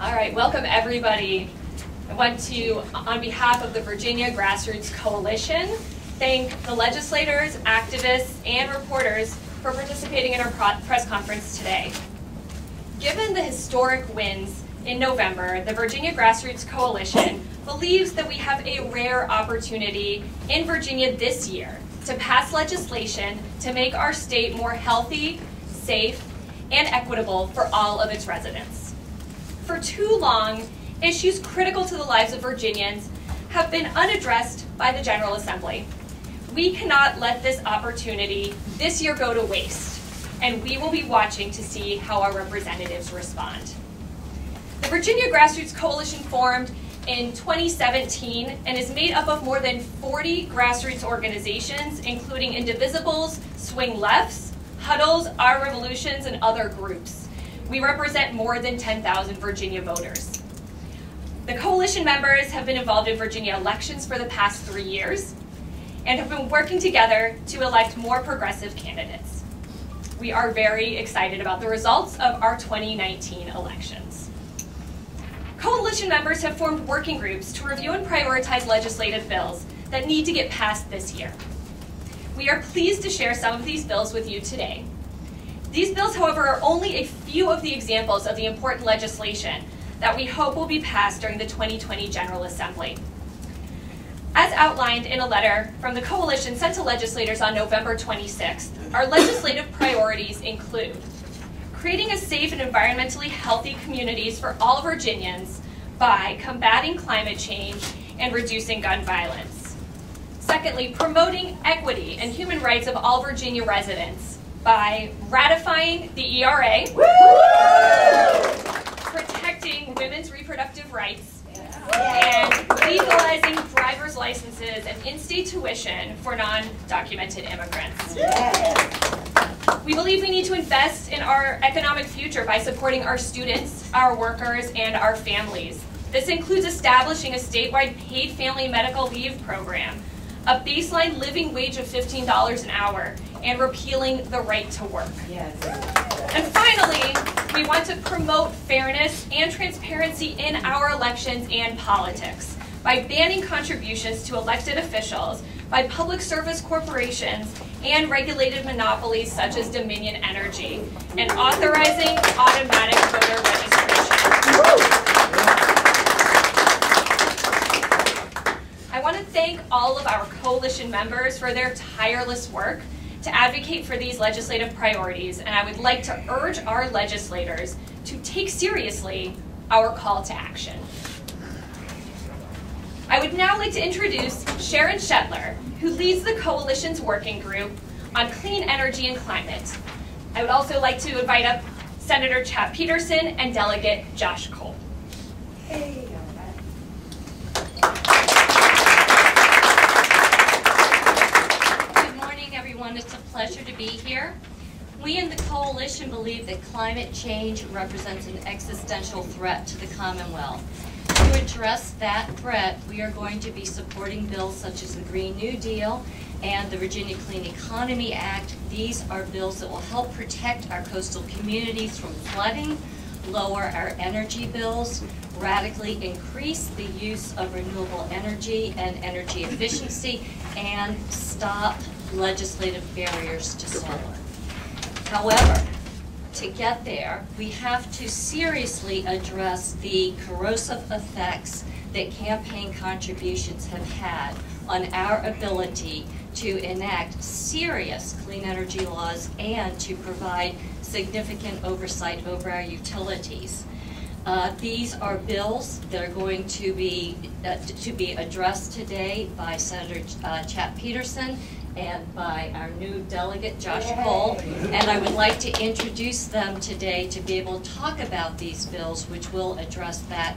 All right, welcome everybody. I want to, on behalf of the Virginia Grassroots Coalition, thank the legislators, activists, and reporters for participating in our press conference today. Given the historic wins in November, the Virginia Grassroots Coalition believes that we have a rare opportunity in Virginia this year to pass legislation to make our state more healthy, safe, and equitable for all of its residents. For too long, issues critical to the lives of Virginians have been unaddressed by the General Assembly. We cannot let this opportunity this year go to waste, and we will be watching to see how our representatives respond. The Virginia Grassroots Coalition formed in 2017 and is made up of more than 40 grassroots organizations, including Indivisibles, Swing Lefts, Huddles, Our Revolutions, and other groups. We represent more than 10,000 Virginia voters. The coalition members have been involved in Virginia elections for the past 3 years and have been working together to elect more progressive candidates. We are very excited about the results of our 2019 elections. Coalition members have formed working groups to review and prioritize legislative bills that need to get passed this year. We are pleased to share some of these bills with you today. These bills, however, are only a few of the examples of the important legislation that we hope will be passed during the 2020 General Assembly. As outlined in a letter from the coalition sent to legislators on November 26th, our legislative priorities include creating a safe and environmentally healthy communities for all Virginians by combating climate change and reducing gun violence. Secondly, promoting equity and human rights of all Virginia residents by ratifying the ERA, protecting women's reproductive rights, and legalizing driver's licenses and in-state tuition for non-documented immigrants. We believe we need to invest in our economic future by supporting our students, our workers, and our families. This includes establishing a statewide paid family medical leave program, a baseline living wage of $15 an hour, and repealing the right to work. Yes. And finally, we want to promote fairness and transparency in our elections and politics by banning contributions to elected officials by public service corporations and regulated monopolies such as Dominion Energy, and authorizing automatic voter registration. I want to thank all of our coalition members for their tireless work to advocate for these legislative priorities, and I would like to urge our legislators to take seriously our call to action. I would now like to introduce Sharon Shetler, who leads the coalition's working group on clean energy and climate. I would also like to invite up Senator Chap Peterson and Delegate Josh Cole. Hey. Good morning, everyone. It's a pleasure to be here. We in the coalition believe that climate change represents an existential threat to the Commonwealth. To address that threat, we are going to be supporting bills such as the Green New Deal and the Virginia Clean Economy Act. These are bills that will help protect our coastal communities from flooding, lower our energy bills, radically increase the use of renewable energy and energy efficiency, and stop legislative barriers to solar. However, to get there, we have to seriously address the corrosive effects that campaign contributions have had on our ability to enact serious clean energy laws and to provide significant oversight over our utilities. These are bills that are going to be addressed today by Senator Chap Peterson and by our new delegate, Josh Cole. And I would like to introduce them today to be able to talk about these bills, which will address that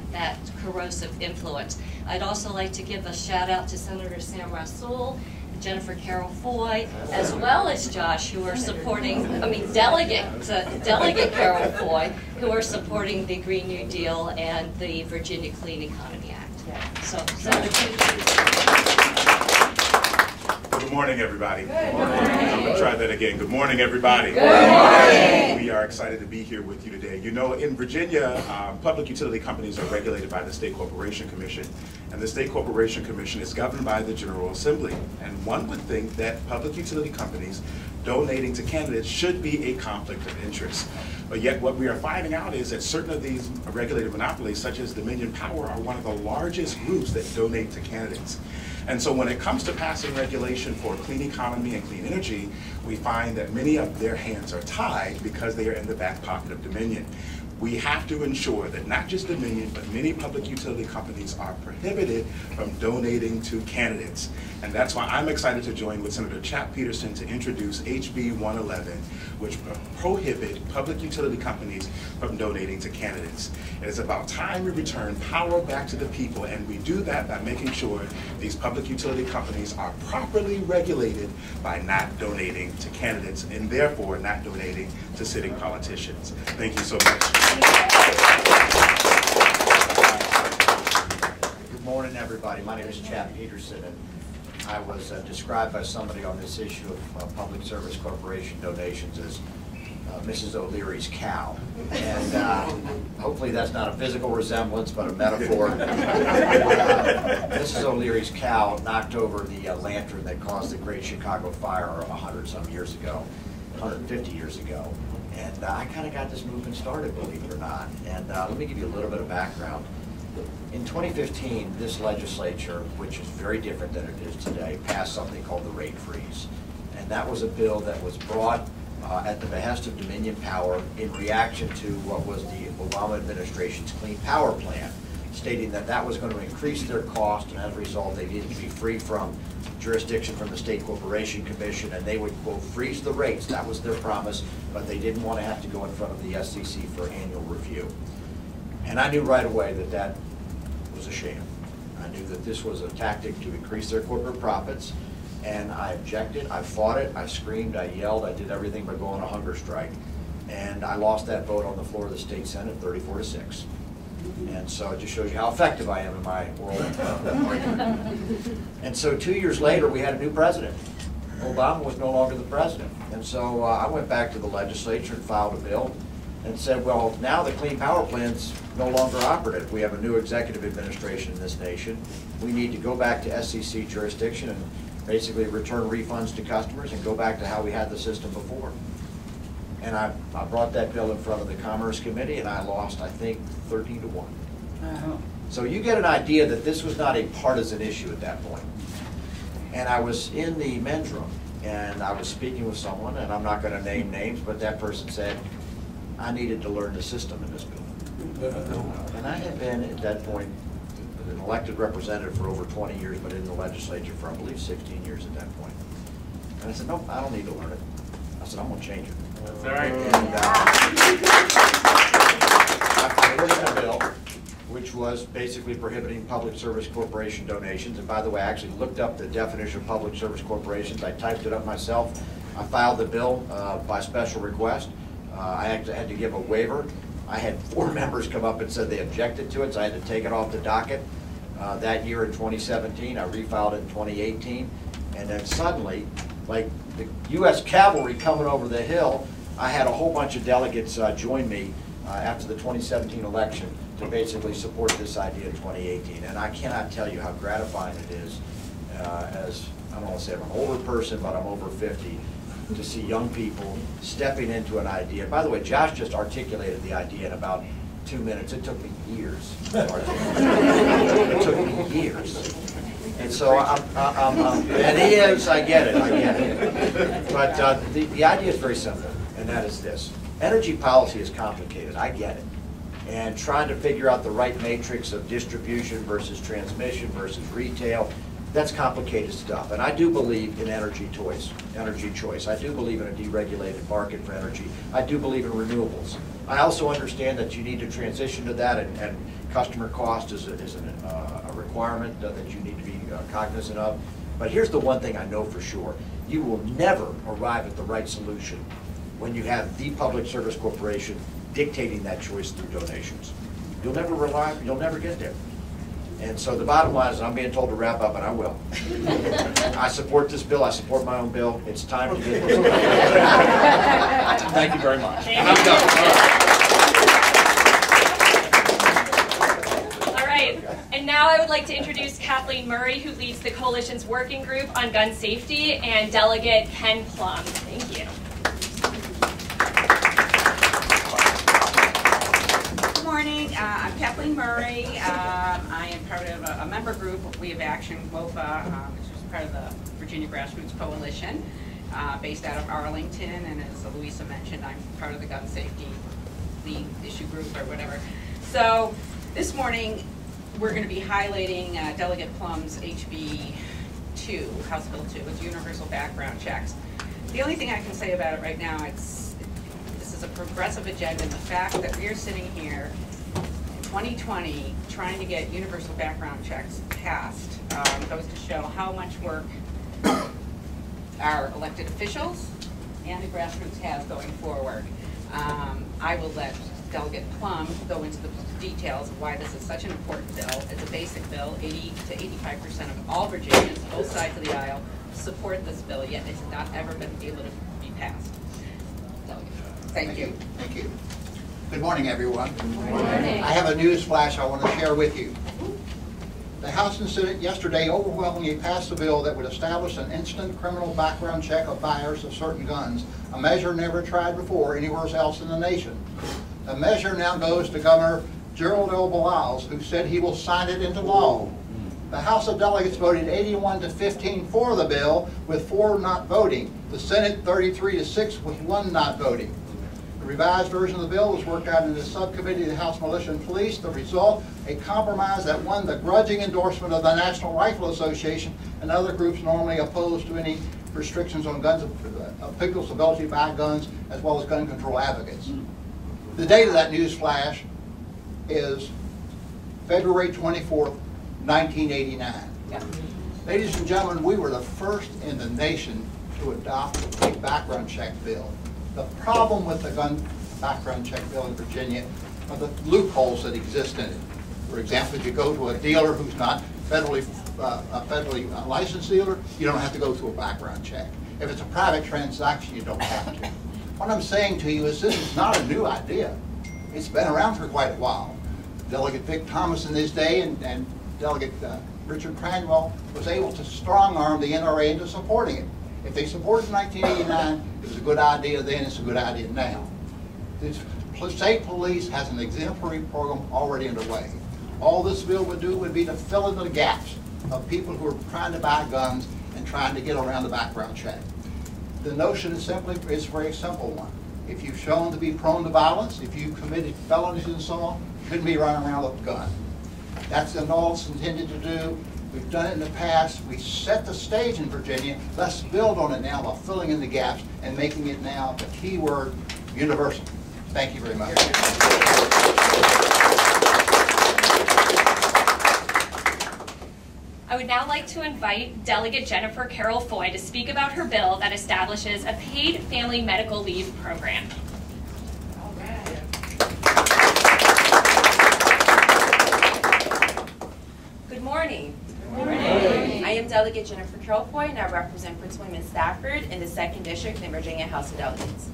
corrosive influence. I'd also like to give a shout out to Senator Sam Rasool, Jennifer Carroll Foy, as well as Josh, who are supporting, Delegate Carroll Foy, who are supporting the Green New Deal and the Virginia Clean Economy Act. So, Senator Peterson. Good morning, everybody. Good morning. I'm going to try that again. Good morning, everybody. Good morning. We are excited to be here with you today. You know, in Virginia, public utility companies are regulated by the State Corporation Commission, and the State Corporation Commission is governed by the General Assembly. And one would think that public utility companies donating to candidates should be a conflict of interest. But yet what we are finding out is that certain of these regulated monopolies, such as Dominion Power, are one of the largest groups that donate to candidates. And so when it comes to passing regulation for clean economy and clean energy, we find that many of their hands are tied because they are in the back pocket of Dominion. We have to ensure that not just Dominion, but many public utility companies are prohibited from donating to candidates. And that's why I'm excited to join with Senator Chap Peterson to introduce HB 111, which prohibit public utility companies from donating to candidates. It is about time we return power back to the people, and we do that by making sure these public utility companies are properly regulated by not donating to candidates and therefore not donating to sitting politicians. Thank you so much. Good morning, everybody. My name is Chap Peterson, and I was described by somebody on this issue of Public Service Corporation donations as Mrs. O'Leary's cow. And hopefully that's not a physical resemblance, but a metaphor. Mrs. O'Leary's cow knocked over the lantern that caused the Great Chicago Fire 100-some years ago, 150 years ago. And I kind of got this movement started, believe it or not. And let me give you a little bit of background. In 2015, this legislature, which is very different than it is today, passed something called the rate freeze. And that was a bill that was brought at the behest of Dominion Power in reaction to what was the Obama administration's Clean Power Plan, stating that that was going to increase their cost, and as a result, they needed to be free from jurisdiction from the State Corporation Commission, and they would, quote, freeze the rates. That was their promise, but they didn't want to have to go in front of the SEC for annual review. And I knew right away that that was a sham. I knew that this was a tactic to increase their corporate profits, and I objected, I fought it, I screamed, I yelled, I did everything but go on a hunger strike. And I lost that vote on the floor of the state Senate 34-6. And so it just shows you how effective I am in my oral argument. And so 2 years later, we had a new president. Obama was no longer the president. And so I went back to the legislature and filed a bill and said, well, now the Clean Power Plan's no longer operative. We have a new executive administration in this nation. We need to go back to SEC jurisdiction and basically return refunds to customers and go back to how we had the system before. And I brought that bill in front of the Commerce Committee, and I lost, I think, 13-1. So you get an idea that this was not a partisan issue at that point. And I was in the men's room, and I was speaking with someone, and I'm not going to name names, but that person said, I needed to learn the system in this bill. And I had been, at that point, an elected representative for over 20 years, but in the legislature for, I believe, 16 years at that point. And I said, no, I don't need to learn it. I said, I'm going to change it. That's all right. And I pushed a bill, which was basically prohibiting Public Service Corporation donations. And by the way, I actually looked up the definition of Public Service Corporations. I typed it up myself. I filed the bill by special request. I actually had to give a waiver. I had 4 members come up and said they objected to it, so I had to take it off the docket. That year in 2017, I refiled it in 2018, and then suddenly, like the U.S. cavalry coming over the hill, I had a whole bunch of delegates join me after the 2017 election to basically support this idea in 2018. And I cannot tell you how gratifying it is, as I don't want to say I'm an older person, but I'm over 50, to see young people stepping into an idea. By the way, Josh just articulated the idea in about 2 minutes. It took me years to articulate. It took me years. And so and he is, I get it. But the idea is very simple, and that is this. Energy policy is complicated, I get it. And trying to figure out the right matrix of distribution versus transmission versus retail, that's complicated stuff. And I do believe in energy choice. I do believe in a deregulated market for energy. I do believe in renewables. I also understand that you need to transition to that, and customer cost is a requirement that you need to be cognizant of. But here's the one thing I know for sure. You will never arrive at the right solution when you have the Public Service Corporation dictating that choice through donations. You'll never get there. And so the bottom line is, I'm being told to wrap up, and I will. I support this bill. I support my own bill. It's time to get this. Thank you very much. Thank And I'm done. All right, and now I would like to introduce Kathleen Murray, who leads the Coalition's working group on gun safety, and Delegate Ken Plum. Thank you. Good morning. I'm Kathleen Murray. I am part of a member group of We Have Action, WOPA, which is part of the Virginia Grassroots Coalition, based out of Arlington. And as Louisa mentioned, I'm part of the gun safety lead issue group or whatever. So this morning, we're going to be highlighting Delegate Plum's HB 2, House Bill 2, with universal background checks. The only thing I can say about it right now, this is a progressive agenda, and the fact that we're sitting here in 2020 trying to get universal background checks passed goes to show how much work our elected officials and the grassroots have going forward. I will let Delegate Plum go into the details of why this is such an important bill. It's a basic bill. 80 to 85% of all Virginians, both sides of the aisle, support this bill, yet it's not ever been able to be passed. Delegate. Thank you. Thank you. Good morning, everyone. Good morning. I have a news flash I want to share with you. The House and Senate yesterday overwhelmingly passed a bill that would establish an instant criminal background check of buyers of certain guns, a measure never tried before anywhere else in the nation. The measure now goes to Governor Gerald L. Baliles, who said he will sign it into law. The House of Delegates voted 81 to 15 for the bill, with 4 not voting. The Senate 33 to 6 with 1 not voting. The revised version of the bill was worked out in the subcommittee of the House Militia and Police. The result, a compromise that won the grudging endorsement of the National Rifle Association and other groups normally opposed to any restrictions on guns of people's ability to buy guns, as well as gun control advocates. The date of that news flash is February 24th, 1989. Yeah. Ladies and gentlemen, we were the first in the nation to adopt a background check bill. The problem with the gun background check bill in Virginia are the loopholes that exist in it. For example, if you go to a dealer who's not federally licensed dealer, you don't have to go through a background check. If it's a private transaction, you don't have to. What I'm saying to you is this is not a new idea. It's been around for quite a while. Delegate Vic Thomas in his day and Delegate Richard Cranwell was able to strong-arm the NRA into supporting it. If they supported it in 1989, it was a good idea then, it's a good idea now. The state police has an exemplary program already underway. All this bill would do would be to fill in the gaps of people who are trying to buy guns and trying to get around the background check. The notion is a very simple one. If you've shown to be prone to violence, if you've committed felonies and so on, you shouldn't be running around with a gun. That's all it's intended to do. We've done it in the past. We set the stage in Virginia. Let's build on it now by filling in the gaps and making it now the key word, universal. Thank you very much. I would now like to invite Delegate Jennifer Carroll Foy to speak about her bill that establishes a paid family medical leave program. All right. Good morning. Good morning. I am Delegate Jennifer Carroll Foy, and I represent Prince William and Stafford in the 2nd District in Virginia House of Delegates.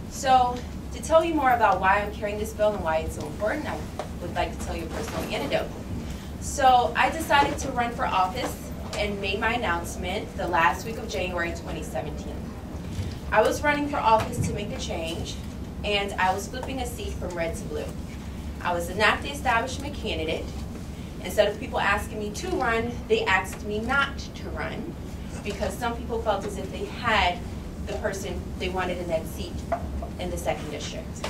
So, to tell you more about why I'm carrying this bill and why it's so important, I would like to tell you a personal anecdote. So I decided to run for office and made my announcement the last week of January 2017. I was running for office to make a change, and I was flipping a seat from red to blue. I was not the establishment candidate. Instead of people asking me to run, they asked me not to run because some people felt as if they had the person they wanted in that seat in the 2nd District.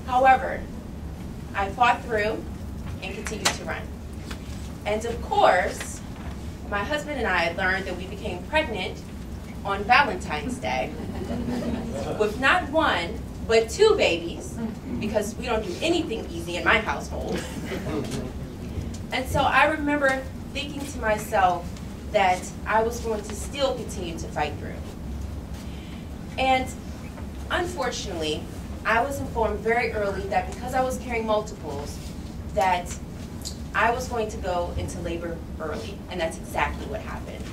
However, I fought through and continued to run. And of course, my husband and I learned that we became pregnant on Valentine's Day with not 1, but 2 babies, because we don't do anything easy in my household. And so I remember thinking to myself that I was going to still continue to fight through. And unfortunately, I was informed very early that because I was carrying multiples, that I was going to go into labor early, and that's exactly what happened.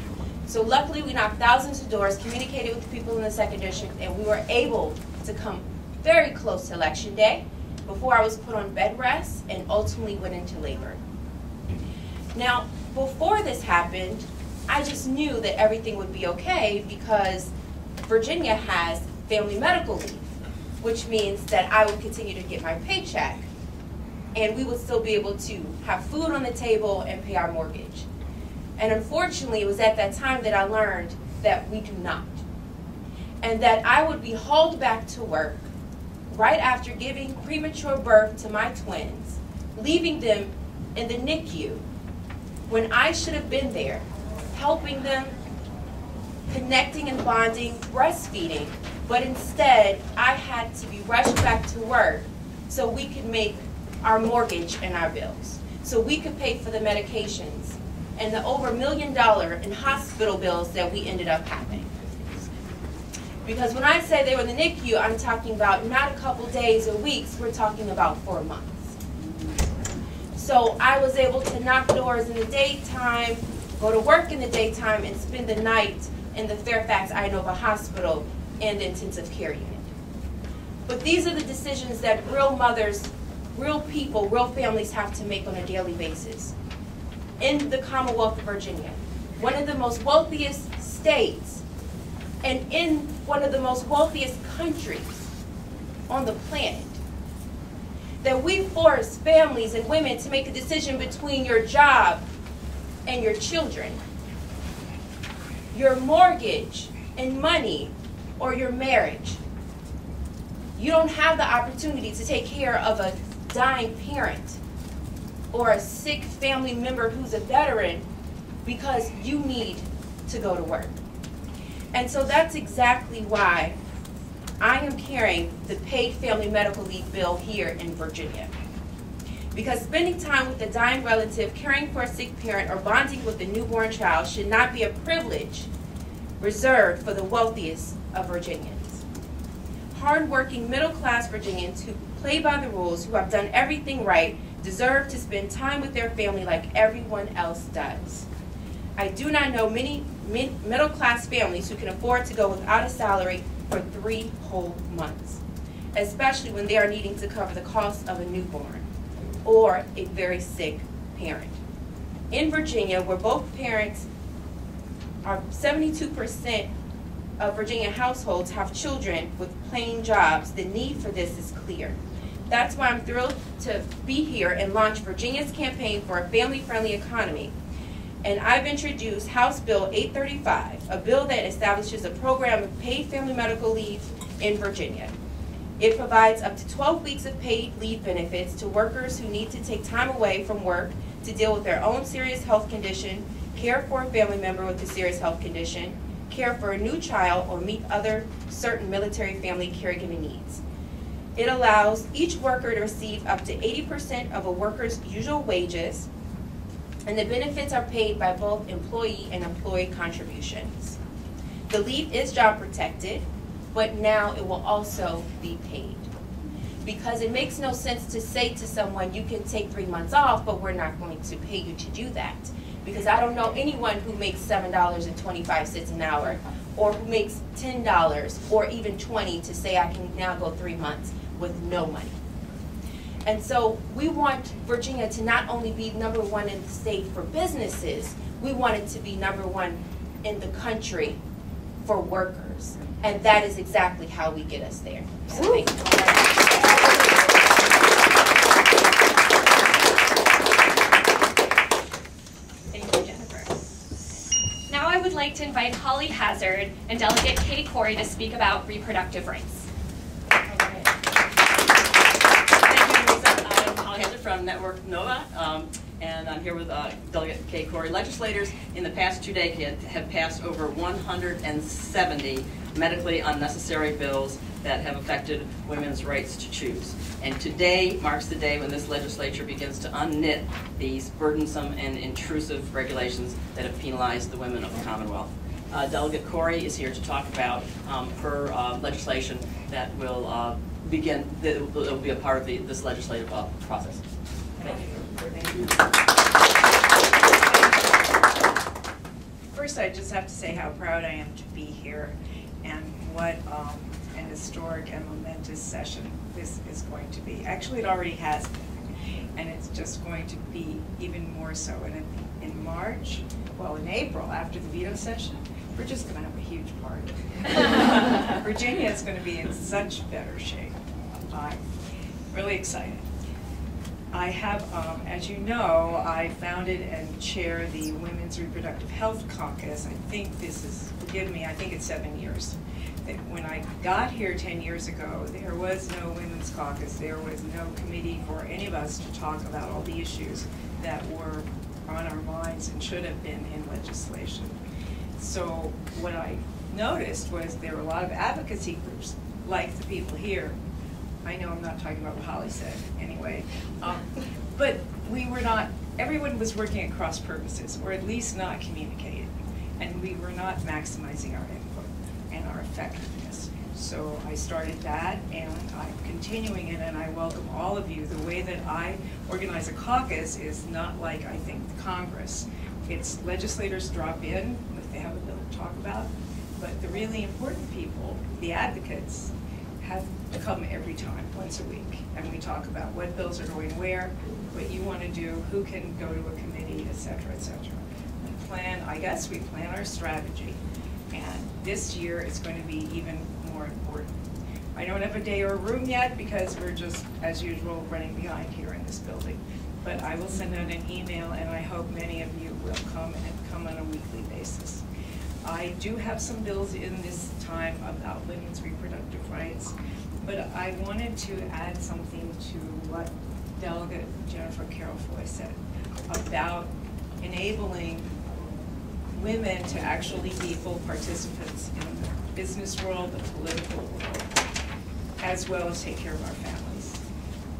So luckily, we knocked thousands of doors, communicated with the people in the 2nd District, and we were able to come very close to Election Day before I was put on bed rest and ultimately went into labor. Now, before this happened, I just knew that everything would be okay because Virginia has family medical leave, which means that I would continue to get my paycheck and we would still be able to have food on the table and pay our mortgage. And unfortunately, it was at that time that I learned that we do not. And that I would be hauled back to work right after giving premature birth to my twins, leaving them in the NICU when I should have been there, helping them, connecting and bonding, breastfeeding, but instead I had to be rushed back to work so we could make our mortgage and our bills, so we could pay for the medications and the over $1 million in hospital bills that we ended up having. Because when I say they were in the NICU, I'm talking about not a couple days or weeks, we're talking about 4 months. So I was able to knock doors in the daytime, go to work in the daytime, and spend the night in the Fairfax Inova Hospital and the intensive care unit. But these are the decisions that real mothers, real people, real families have to make on a daily basis. In the Commonwealth of Virginia, one of the most wealthiest states, and in one of the most wealthiest countries on the planet, that we force families and women to make a decision between your job and your children, your mortgage and money, or your marriage. You don't have the opportunity to take care of a dying parent or a sick family member who's a veteran because you need to go to work. And so that's exactly why I am carrying the paid family medical leave bill here in Virginia. Because spending time with a dying relative, caring for a sick parent, or bonding with a newborn child should not be a privilege reserved for the wealthiest of Virginians. Hard-working, middle-class Virginians who play by the rules, who have done everything right, deserve to spend time with their family like everyone else does. I do not know many middle-class families who can afford to go without a salary for 3 whole months, especially when they are needing to cover the cost of a newborn or a very sick parent. In Virginia, where both parents are 72% of Virginia households have children with paying jobs, the need for this is clear. That's why I'm thrilled to be here and launch Virginia's campaign for a family-friendly economy. And I've introduced House Bill 835, a bill that establishes a program of paid family medical leave in Virginia. It provides up to 12 weeks of paid leave benefits to workers who need to take time away from work to deal with their own serious health condition, care for a family member with a serious health condition, care for a new child, or meet other certain military family caregiving needs. It allows each worker to receive up to 80% of a worker's usual wages, and the benefits are paid by both employee and employee contributions. The leave is job protected, but now it will also be paid. Because it makes no sense to say to someone, you can take 3 months off, but we're not going to pay you to do that. Because I don't know anyone who makes $7.25 an hour, or who makes $10 or even $20 to say I can now go 3 months with no money. And so we want Virginia to not only be #1 in the state for businesses, we want it to be #1 in the country for workers. And that is exactly how we get us there. So thank you. Thank you, Jennifer. Now I would like to invite Holly Hazard and Delegate Kay Corey to speak about reproductive rights. From Network Nova, and I'm here with Delegate Kay Corey. Legislators in the past 2 decades have passed over 170 medically unnecessary bills that have affected women's rights to choose. And today marks the day when this legislature begins to unknit these burdensome and intrusive regulations that have penalized the women of the Commonwealth. Delegate Corey is here to talk about her legislation that will begin, that will be a part of this legislative process. Thank you. first I just have to say how proud I am to be here, and what an historic and momentous session this is going to be. Actually, it already has been, and it's just going to be even more so. And in March, well, in April, after the veto session, we're just going to have a huge party. Virginia is going to be in such better shape. I'm really excited. I have, as you know, I founded and chair the Women's Reproductive Health Caucus. I think this is, forgive me, I think it's 7 years. When I got here 10 years ago, there was no Women's Caucus. There was no committee for any of us to talk about all the issues that were on our minds and should have been in legislation. So what I noticed was there were a lot of advocacy groups, like the people here. I know I'm not talking about what Holly said, anyway. But we were not, everyone was working at cross purposes, or at least not communicating. And we were not maximizing our input and our effectiveness. So I started that, and I'm continuing it, and I welcome all of you. The way that I organize a caucus is not like, I think, Congress. It's legislators drop in if they have a bill to talk about, but the really important people, the advocates, have to come every time, once a week, and we talk about what bills are going where, what you want to do, who can go to a committee, et cetera, et cetera. We plan, I guess we plan our strategy, and this year it's going to be even more important. I don't have a day or a room yet because we're just, as usual, running behind here in this building, but I will send out an email, and I hope many of you will come and come on a weekly basis. I do have some bills in this time about women's reproductive rights, but I wanted to add something to what Delegate Jennifer Carroll-Foy said about enabling women to actually be full participants in the business world, the political world, as well as take care of our families.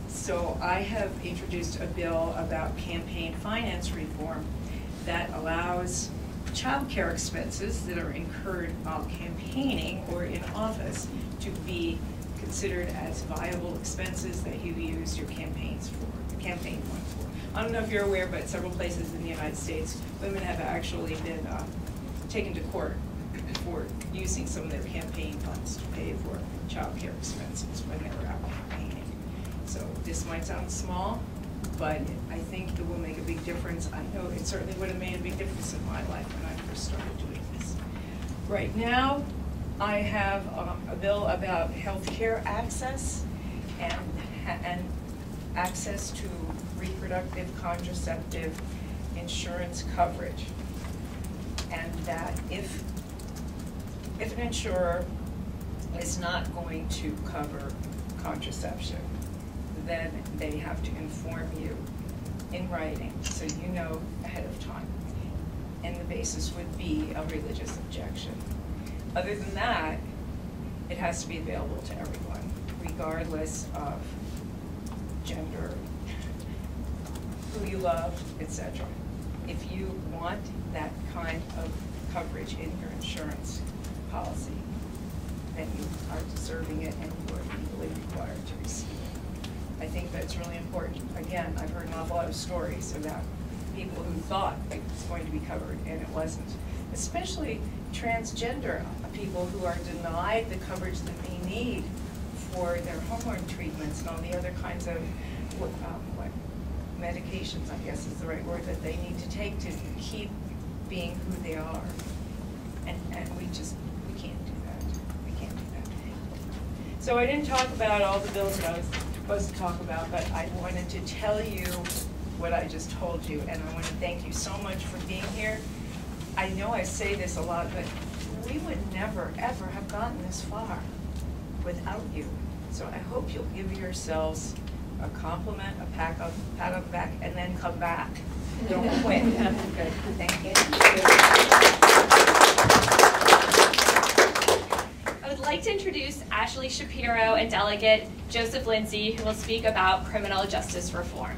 So I have introduced a bill about campaign finance reform that allows child care expenses that are incurred while campaigning or in office to be considered as viable expenses that you use your campaigns for, campaign fund for. I don't know if you're aware, but several places in the United States, women have actually been taken to court for using some of their campaign funds to pay for child care expenses when they were out campaigning. So this might sound small, but I think it will make a big difference. I know it certainly would have made a big difference in my life when I first started doing this. Right now, I have a bill about health care access and access to reproductive contraceptive insurance coverage. And that if an insurer is not going to cover contraception, then they have to inform you in writing so you know ahead of time. And the basis would be a religious objection. Other than that, it has to be available to everyone, regardless of gender, who you love, etc. If you want that kind of coverage in your insurance policy, then you are deserving it and you are legally required to receive it. I think that's really important. Again, I've heard an awful lot of stories about people who thought it was going to be covered and it wasn't. Especially transgender people who are denied the coverage that they need for their hormone treatments and all the other kinds of what medications, I guess is the right word, that they need to take to keep being who they are. And we can't do that. We can't do that. So I didn't talk about all the bills that I was supposed to talk about, but I wanted to tell you what I just told you, and I want to thank you so much for being here. I know I say this a lot, but we would never, ever have gotten this far without you. So I hope you'll give yourselves a compliment, a pat on the back, and then come back. Don't quit. Good. Thank you. I would like to introduce Ashley Shapiro and Delegate Joseph Lindsay, who will speak about criminal justice reform.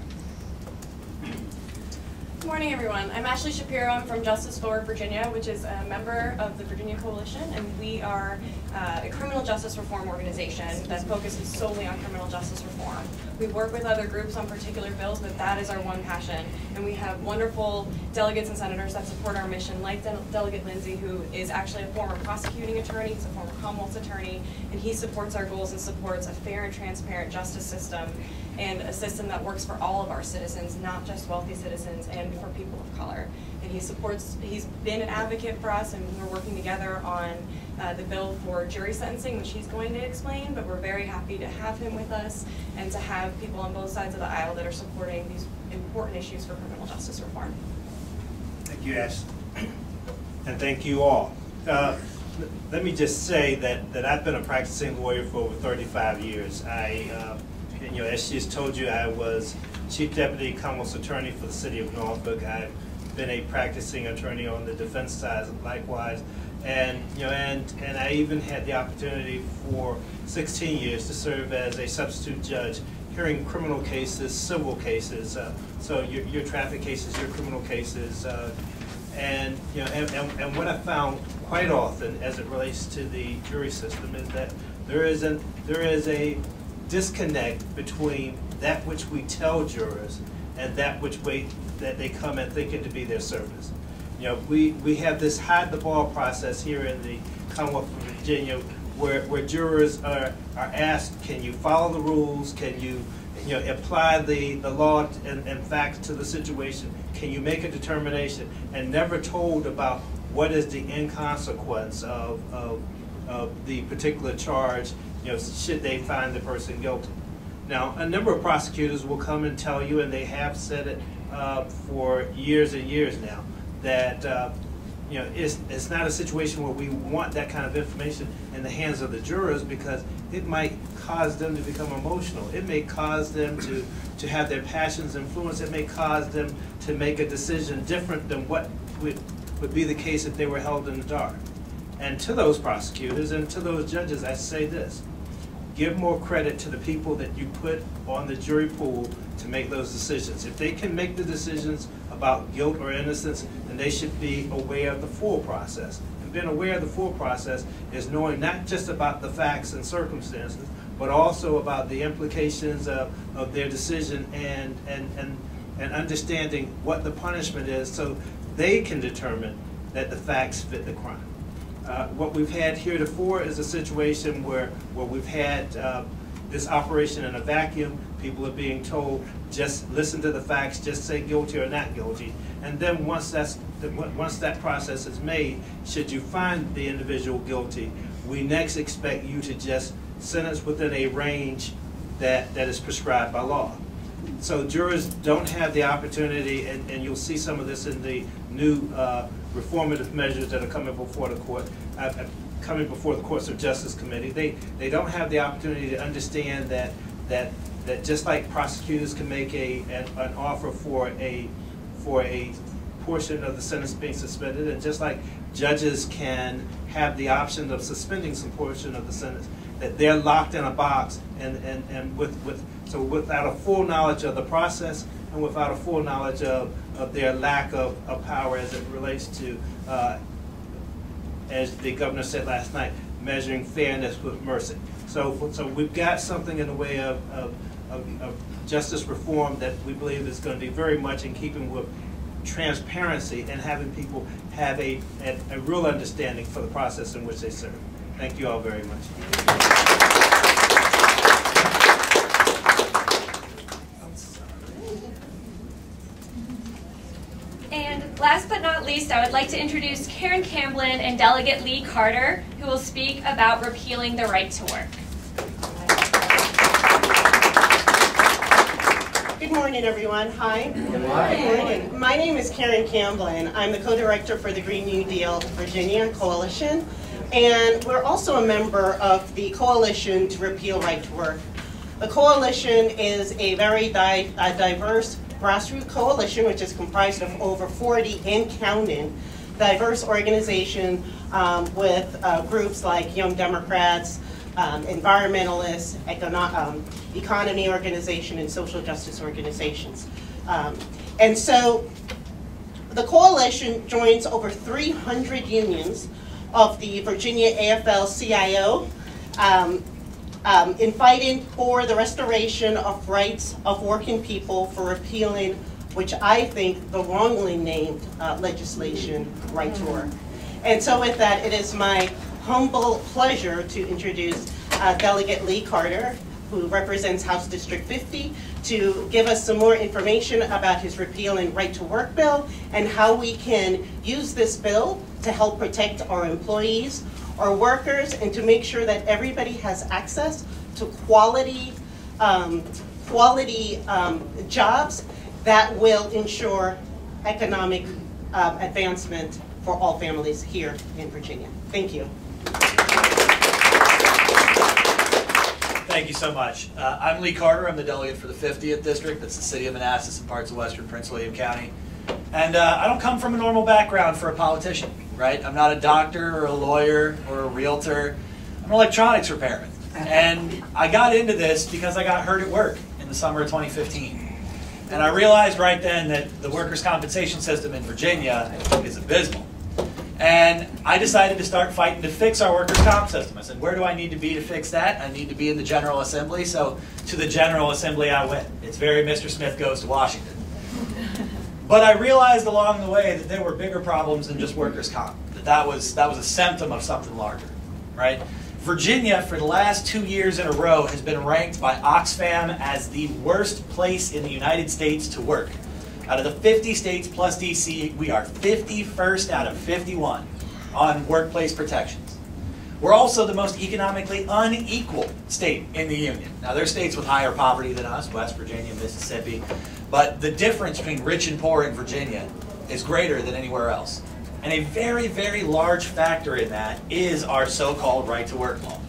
Good morning, everyone. I'm Ashley Shapiro. I'm from Justice Forward Virginia, which is a member of the Virginia Coalition, and we are a criminal justice reform organization that focuses solely on criminal justice reform. We work with other groups on particular bills, but that is our one passion, and we have wonderful delegates and senators that support our mission, like Delegate Lindsay, who is actually a former prosecuting attorney, he's a former Commonwealth's attorney, and he supports our goals and supports a fair and transparent justice system and a system that works for all of our citizens, not just wealthy citizens, and for people of color. And he's been an advocate for us, and we're working together on the bill for jury sentencing, which he's going to explain, but we're very happy to have him with us and to have people on both sides of the aisle that are supporting these important issues for criminal justice reform. Thank you, Ash. And thank you all. Let me just say that I've been a practicing lawyer for over 35 years. As she has told you, I was Chief Deputy Commonwealth's Attorney for the City of Norfolk. I've been a practicing attorney on the defense side likewise. And I even had the opportunity for 16 years to serve as a substitute judge, hearing criminal cases, civil cases, so your traffic cases, your criminal cases, and what I found quite often as it relates to the jury system is that there is a disconnect between that which we tell jurors and that which that they come and think it to be their service. We have this hide the ball process here in the Commonwealth of Virginia where jurors are asked, can you follow the rules? Can you apply the law and facts to the situation? Can you make a determination? And never told about what is the inconsequence of the particular charge, should they find the person guilty. Now, a number of prosecutors will come and tell you, and they have said it for years and years now, that it's not a situation where we want that kind of information in the hands of the jurors because it might cause them to become emotional. It may cause them to have their passions influenced. It may cause them to make a decision different than what would be the case if they were held in the dark. And to those prosecutors and to those judges, I say this: give more credit to the people that you put on the jury pool to make those decisions. If they can make the decisions about guilt or innocence, then they should be aware of the full process. And being aware of the full process is knowing not just about the facts and circumstances, but also about the implications of their decision and understanding what the punishment is so they can determine that the facts fit the crime. What we've had heretofore is a situation where we've had this operation in a vacuum. People are being told, just listen to the facts, just say guilty or not guilty. And then once that process is made, should you find the individual guilty, we next expect you to just sentence within a range that is prescribed by law. So jurors don't have the opportunity, and you'll see some of this in the new reformative measures that are coming before the court, coming before the Courts of Justice Committee. They don't have the opportunity to understand that just like prosecutors can make an offer for a portion of the sentence being suspended, and just like judges can have the option of suspending some portion of the sentence, that they're locked in a box and so without a full knowledge of the process and without a full knowledge of their lack of power as it relates to, as the governor said last night, measuring fairness with mercy. So we've got something in the way of justice reform that we believe is going to be very much in keeping with transparency and having people have a real understanding for the process in which they serve. Thank you all very much. And last but not least, I would like to introduce Karen Camblin and Delegate Lee Carter, who will speak about repealing the right to work. Good morning, everyone. Hi. Good morning. My name is Karen Camblin. I'm the co-director for the Green New Deal Virginia Coalition, and we're also a member of the Coalition to Repeal Right to Work. The coalition is a very diverse grassroots coalition, which is comprised of over 40 and counting diverse organizations with groups like Young Democrats, environmentalists, economy organization, and social justice organizations. And so The coalition joins over 300 unions of the Virginia AFL-CIO in fighting for the restoration of rights of working people for repealing, which I think the wrongly named legislation, Right to Work. And so with that, it is my humble pleasure to introduce Delegate Lee Carter, who represents House District 50, to give us some more information about his repealing Right to Work bill and how we can use this bill to help protect our employees, our workers, and to make sure that everybody has access to quality jobs that will ensure economic advancement for all families here in Virginia. Thank you. Thank you so much. I'm Lee Carter. I'm the delegate for the 50th District. That's the city of Manassas and parts of western Prince William County. And I don't come from a normal background for a politician, right? I'm not a doctor or a lawyer or a realtor. I'm an electronics repairman. And I got into this because I got hurt at work in the summer of 2015. And I realized right then that the workers' compensation system in Virginia is abysmal. And I decided to start fighting to fix our workers' comp system. I said, where do I need to be to fix that? I need to be in the General Assembly. So to the General Assembly I went. It's very Mr. Smith Goes to Washington. But I realized along the way that there were bigger problems than just workers' comp. That was a symptom of something larger, right? Virginia, for the last 2 years in a row, has been ranked by Oxfam as the worst place in the United States to work. Out of the 50 states plus DC, we are 51st out of 51 on workplace protections. We're also the most economically unequal state in the Union. Now, there are states with higher poverty than us, West Virginia, Mississippi, but the difference between rich and poor in Virginia is greater than anywhere else. And a very, very large factor in that is our so-called right to work law.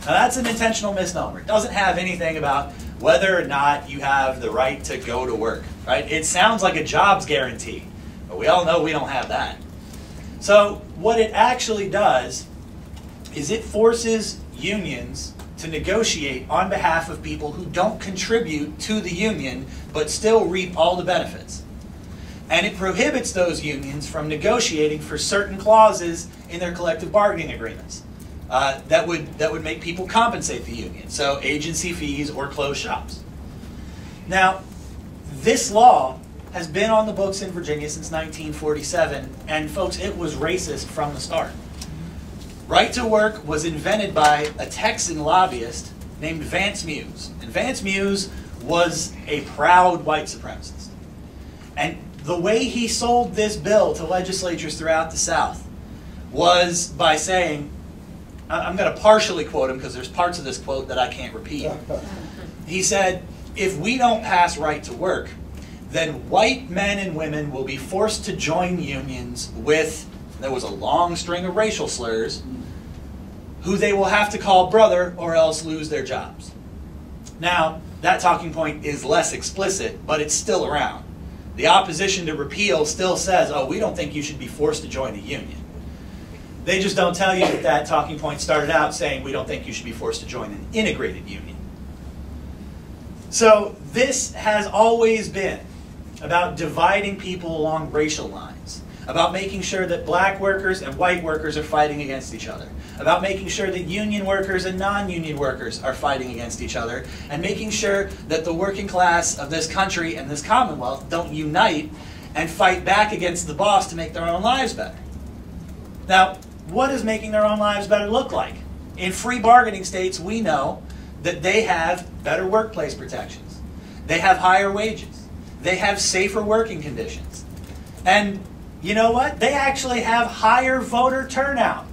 Now, that's an intentional misnomer. It doesn't have anything about whether or not you have the right to go to work, right? It sounds like a jobs guarantee, but we all know we don't have that. So what it actually does is it forces unions to negotiate on behalf of people who don't contribute to the union but still reap all the benefits. And it prohibits those unions from negotiating for certain clauses in their collective bargaining agreements that would make people compensate the union, so agency fees or closed shops. Now, this law has been on the books in Virginia since 1947, and folks, it was racist from the start. Right to work was invented by a Texan lobbyist named Vance Muse. And Vance Muse was a proud white supremacist. And the way he sold this bill to legislatures throughout the South was by saying, I'm going to partially quote him because there's parts of this quote that I can't repeat. He said, if we don't pass right to work, then white men and women will be forced to join unions with, there was a long string of racial slurs, who they will have to call brother or else lose their jobs. Now, that talking point is less explicit, but it's still around. The opposition to repeal still says, oh, we don't think you should be forced to join a union. They just don't tell you that that talking point started out saying we don't think you should be forced to join an integrated union. So this has always been about dividing people along racial lines, about making sure that black workers and white workers are fighting against each other, about making sure that union workers and non-union workers are fighting against each other, and making sure that the working class of this country and this Commonwealth don't unite and fight back against the boss to make their own lives better. Now, what does making their own lives better look like? In free bargaining states, we know that they have better workplace protections. They have higher wages. They have safer working conditions. And you know what? They actually have higher voter turnout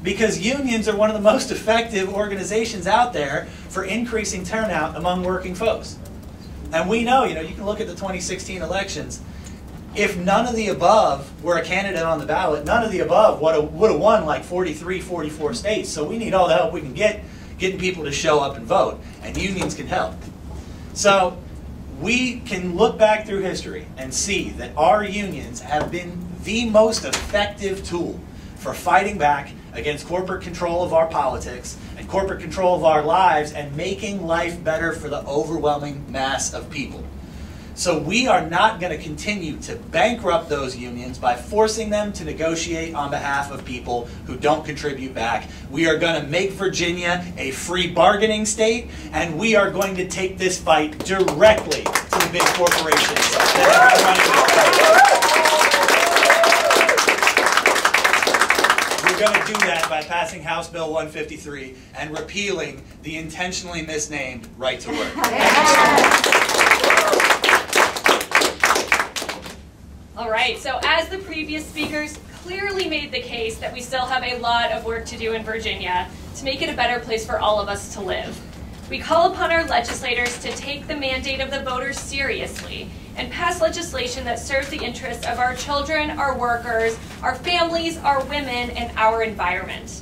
because unions are one of the most effective organizations out there for increasing turnout among working folks. And we know, you can look at the 2016 elections. If none of the above were a candidate on the ballot, none of the above would have won like 43, 44 states. So we need all the help we can get getting people to show up and vote. And unions can help. So we can look back through history and see that our unions have been the most effective tool for fighting back against corporate control of our politics and corporate control of our lives and making life better for the overwhelming mass of people. So we are not going to continue to bankrupt those unions by forcing them to negotiate on behalf of people who don't contribute back. We are going to make Virginia a free bargaining state, and we are going to take this fight directly to the big corporations that have been running this country. We're going to do that by passing House Bill 153 and repealing the intentionally misnamed right to work. All right, so as the previous speakers clearly made the case that we still have a lot of work to do in Virginia to make it a better place for all of us to live, we call upon our legislators to take the mandate of the voters seriously and pass legislation that serves the interests of our children, our workers, our families, our women, and our environment.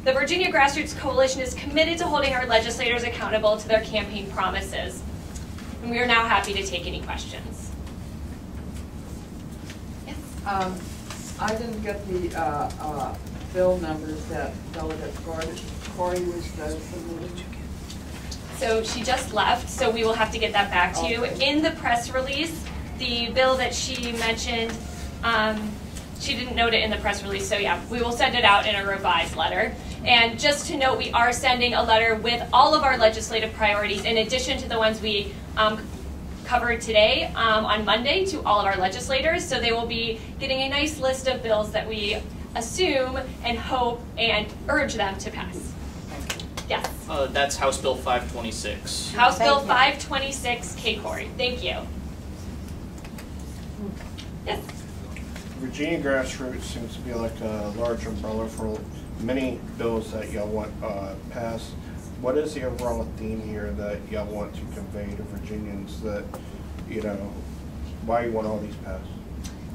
The Virginia Grassroots Coalition is committed to holding our legislators accountable to their campaign promises. And we are now happy to take any questions. I didn't get the bill numbers that Delegate Corey was submitting. So she just left, so we will have to get that back to you. In the press release, the bill that she mentioned, she didn't note it in the press release, so yeah, we will send it out in a revised letter. And just to note, we are sending a letter with all of our legislative priorities, in addition to the ones we covered today on Monday, to all of our legislators. So they will be getting a nice list of bills that we assume and hope and urge them to pass. Yes? That's House Bill 526. House Bill 526, Kay Corey. Thank you. Yes? Virginia Grassroots seems to be like a large umbrella for many bills that y'all want passed. What is the overall theme here that y'all want to convey to Virginians that, you know, why you want all these passed?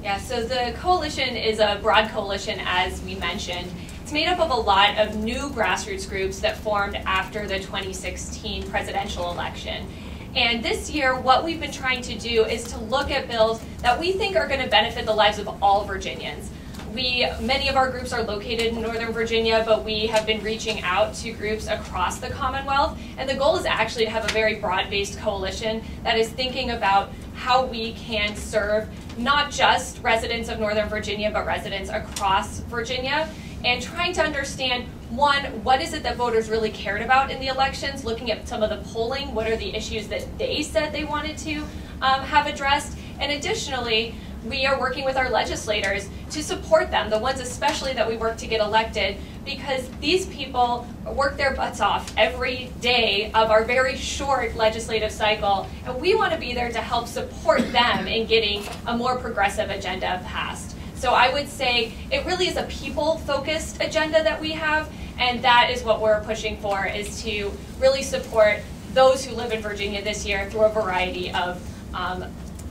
Yeah, so the coalition is a broad coalition, as we mentioned. It's made up of a lot of new grassroots groups that formed after the 2016 presidential election. And this year, what we've been trying to do is to look at bills that we think are going to benefit the lives of all Virginians. Many of our groups are located in Northern Virginia, but we have been reaching out to groups across the Commonwealth. And the goal is actually to have a very broad-based coalition that is thinking about how we can serve not just residents of Northern Virginia, but residents across Virginia, and trying to understand, one, what is it that voters really cared about in the elections, looking at some of the polling, what are the issues that they said they wanted to have addressed, and additionally, we are working with our legislators to support them, the ones especially that we work to get elected, because these people work their butts off every day of our very short legislative cycle, and we want to be there to help support them in getting a more progressive agenda passed. So I would say it really is a people-focused agenda that we have, and that is what we're pushing for, is to really support those who live in Virginia this year through a variety of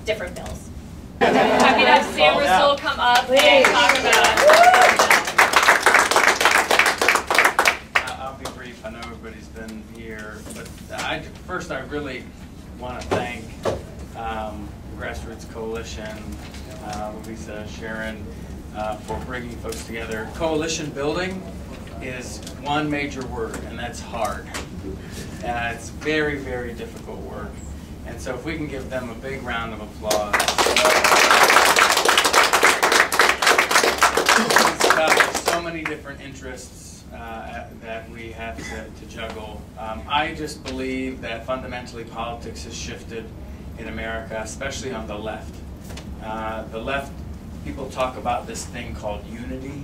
different bills. Happy to have Sam Russell come up and talk about it. I'll be brief. I know everybody's been here, but first I really want to thank Grassroots Coalition, Lisa, Sharon, for bringing folks together. Coalition building is one major word, and that's hard. It's very, very difficult work. And so if we can give them a big round of applause. It's about so many different interests that we have to juggle. I just believe that fundamentally politics has shifted in America, especially on the left. The left, people talk about this thing called unity.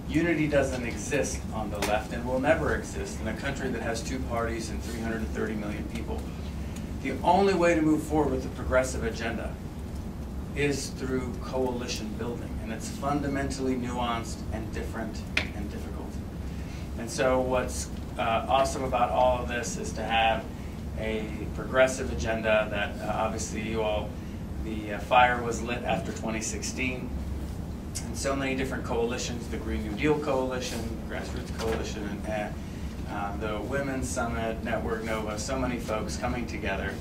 Unity doesn't exist on the left and will never exist in a country that has two parties and 330 million people. The only way to move forward with the progressive agenda is through coalition building, and it's fundamentally nuanced and different and difficult. And so what's awesome about all of this is to have a progressive agenda that obviously you all, the fire was lit after 2016, and so many different coalitions, the Green New Deal Coalition, Grassroots Coalition, and the Women's Summit, Network Nova, so many folks coming together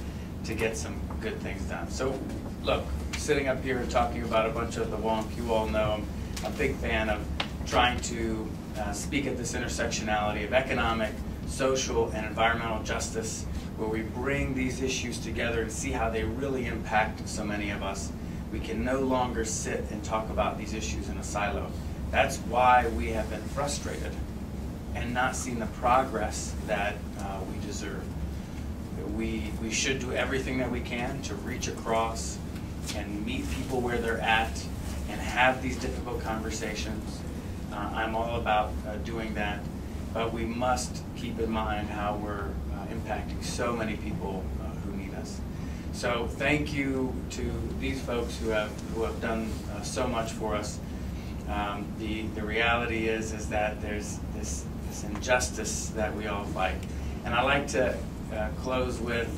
to get some good things done. So look, sitting up here and talking about a bunch of the wonk, you all know I'm a big fan of trying to speak at this intersectionality of economic, social and environmental justice, where we bring these issues together and see how they really impact so many of us. We can no longer sit and talk about these issues in a silo. That's why we have been frustrated and not seen the progress that we deserve. We should do everything that we can to reach across and meet people where they're at and have these difficult conversations. I'm all about doing that, but we must keep in mind how we're impacting so many people who need us. So thank you to these folks who have done so much for us. The reality is that there's this injustice that we all fight. And I like to close with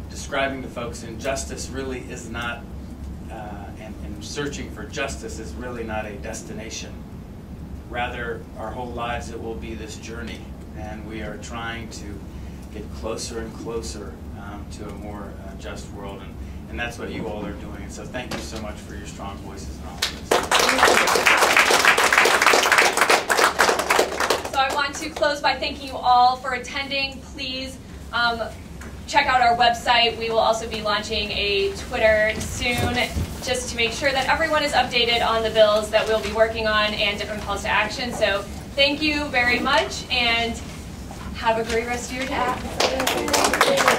describing to folks injustice really is not, and searching for justice is really not a destination. Rather, our whole lives it will be this journey, and we are trying to get closer and closer to a more just world, and that's what you all are doing. And so thank you so much for your strong voices in all of this. So I want to close by thanking you all for attending. Please check out our website. We will also be launching a Twitter soon, just to make sure that everyone is updated on the bills that we'll be working on and different calls to action. So thank you very much, and have a great rest of your day.